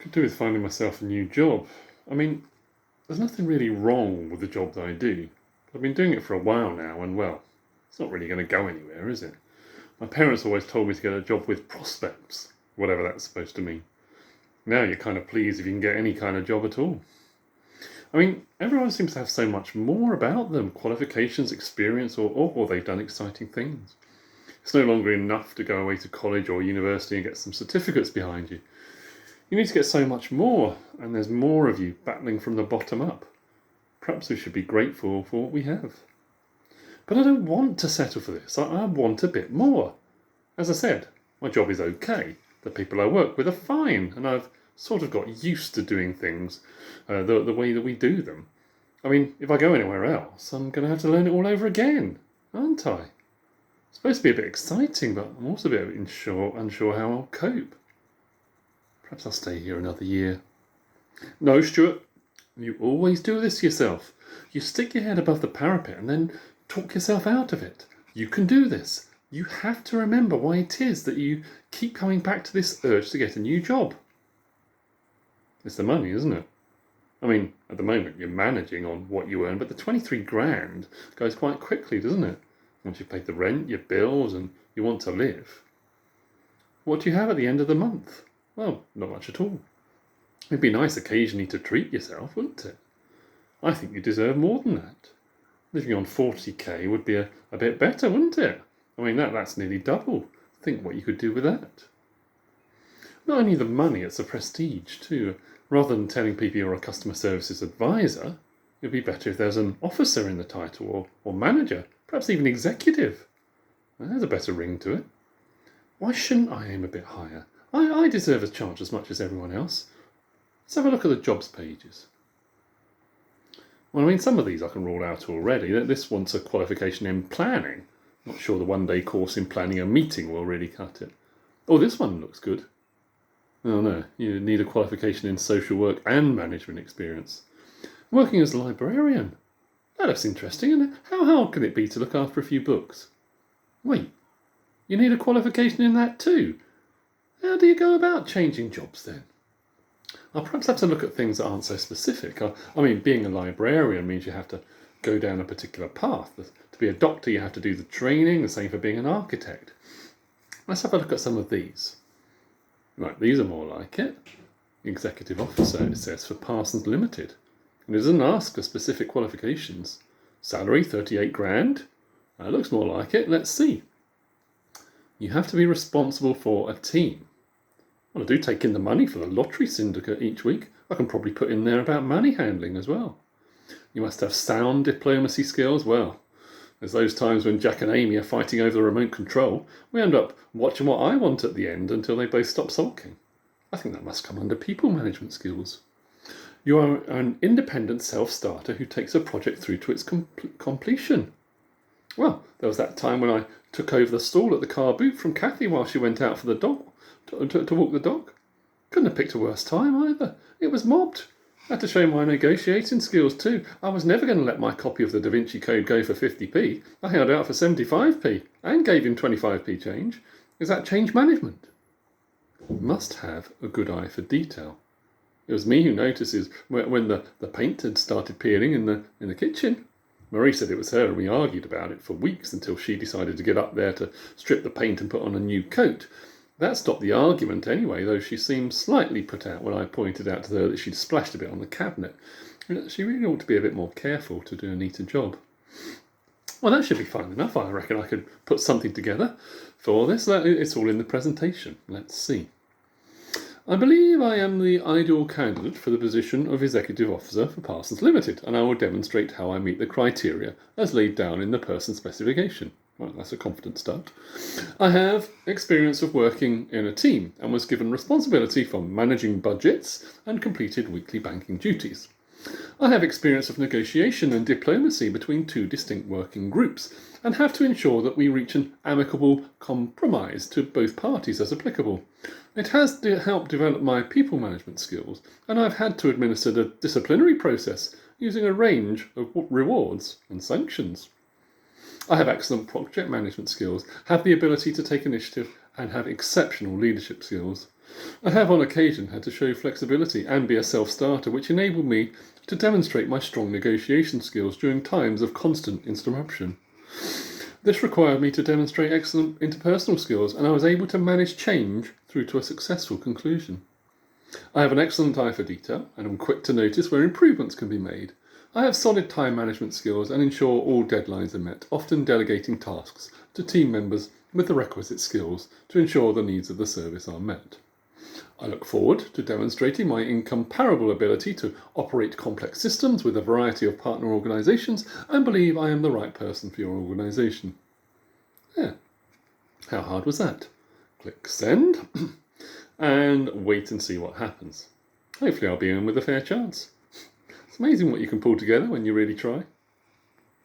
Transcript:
could do with finding myself a new job. I mean, there's nothing really wrong with the job that I do. I've been doing it for a while now, and well, it's not really going to go anywhere, is it? My parents always told me to get a job with prospects, whatever that's supposed to mean. Now you're kind of pleased if you can get any kind of job at all. I mean, everyone seems to have so much more about them, qualifications, experience, or they've done exciting things. It's no longer enough to go away to college or university and get some certificates behind you. You need to get so much more, and there's more of you battling from the bottom up. Perhaps we should be grateful for what we have. But I don't want to settle for this. I want a bit more. As I said, my job is okay. The people I work with are fine, and I've sort of got used to doing things the way that we do them. I mean, if I go anywhere else, I'm going to have to learn it all over again, aren't I? It's supposed to be a bit exciting, but I'm also a bit unsure how I'll cope. Perhaps I'll stay here another year. No, Stuart, you always do this yourself. You stick your head above the parapet and then talk yourself out of it. You can do this. You have to remember why it is that you keep coming back to this urge to get a new job. It's the money, isn't it? I mean, at the moment you're managing on what you earn, but the 23 grand goes quite quickly, doesn't it? Once you've paid the rent, your bills, and you want to live. What do you have at the end of the month? Well, not much at all. It'd be nice occasionally to treat yourself, wouldn't it? I think you deserve more than that. Living on 40k would be a bit better, wouldn't it? I mean, that's nearly double. Think what you could do with that. Not only the money, it's the prestige too. Rather than telling people you're a customer services advisor, it'd be better if there's an officer in the title or manager, perhaps even executive. There's a better ring to it. Why shouldn't I aim a bit higher? I deserve a charge as much as everyone else. Let's have a look at the jobs pages. Well, I mean, some of these I can rule out already. This wants a qualification in planning. Not sure the one-day course in planning a meeting will really cut it. Oh, this one looks good. Oh no, you need a qualification in social work and management experience. Working as a librarian. That looks interesting, and how hard can it be to look after a few books? Wait, you need a qualification in that too? How do you go about changing jobs then? I'll perhaps have to look at things that aren't so specific. I mean, being a librarian means you have to go down a particular path. To be a doctor, you have to do the training, the same for being an architect. Let's have a look at some of these. Right, these are more like it. Executive officer, it says, for Parsons Limited. And it doesn't ask for specific qualifications. Salary, 38 grand. That looks more like it. Let's see. You have to be responsible for a team. Well, I do take in the money for the lottery syndicate each week. I can probably put in there about money handling as well. You must have sound diplomacy skills. Well, there's those times when Jack and Amy are fighting over the remote control. We end up watching what I want at the end until they both stop sulking. I think that must come under people management skills. You are an independent self-starter who takes a project through to its completion. Well, there was that time when I took over the stall at the car boot from Kathy while she went out for the dog to walk the dog. Couldn't have picked a worse time either. It was mobbed. I had to show my negotiating skills too. I was never going to let my copy of the Da Vinci Code go for 50p. I held out for 75p and gave him 25p change. Is that change management? You must have a good eye for detail. It was me who notices when the paint had started peeling in the kitchen. Marie said it was her, and we argued about it for weeks until she decided to get up there to strip the paint and put on a new coat. That stopped the argument anyway, though she seemed slightly put out when I pointed out to her that she'd splashed a bit on the cabinet. She really ought to be a bit more careful to do a neater job. Well, that should be fine enough. I reckon I could put something together for this. It's all in the presentation. Let's see. I believe I am the ideal candidate for the position of Executive Officer for Parsons Limited, and I will demonstrate how I meet the criteria as laid down in the person specification. Well, that's a confident start. I have experience of working in a team and was given responsibility for managing budgets and completed weekly banking duties. I have experience of negotiation and diplomacy between two distinct working groups and have to ensure that we reach an amicable compromise to both parties as applicable. It has helped develop my people management skills, and I've had to administer the disciplinary process using a range of rewards and sanctions. I have excellent project management skills, have the ability to take initiative, and have exceptional leadership skills. I have on occasion had to show flexibility and be a self-starter, which enabled me to demonstrate my strong negotiation skills during times of constant interruption. This required me to demonstrate excellent interpersonal skills, and I was able to manage change through to a successful conclusion. I have an excellent eye for detail, and am quick to notice where improvements can be made. I have solid time management skills and ensure all deadlines are met, often delegating tasks to team members with the requisite skills to ensure the needs of the service are met. I look forward to demonstrating my incomparable ability to operate complex systems with a variety of partner organisations and believe I am the right person for your organisation. Yeah. How hard was that? Click send and wait and see what happens. Hopefully I'll be in with a fair chance. It's amazing what you can pull together when you really try.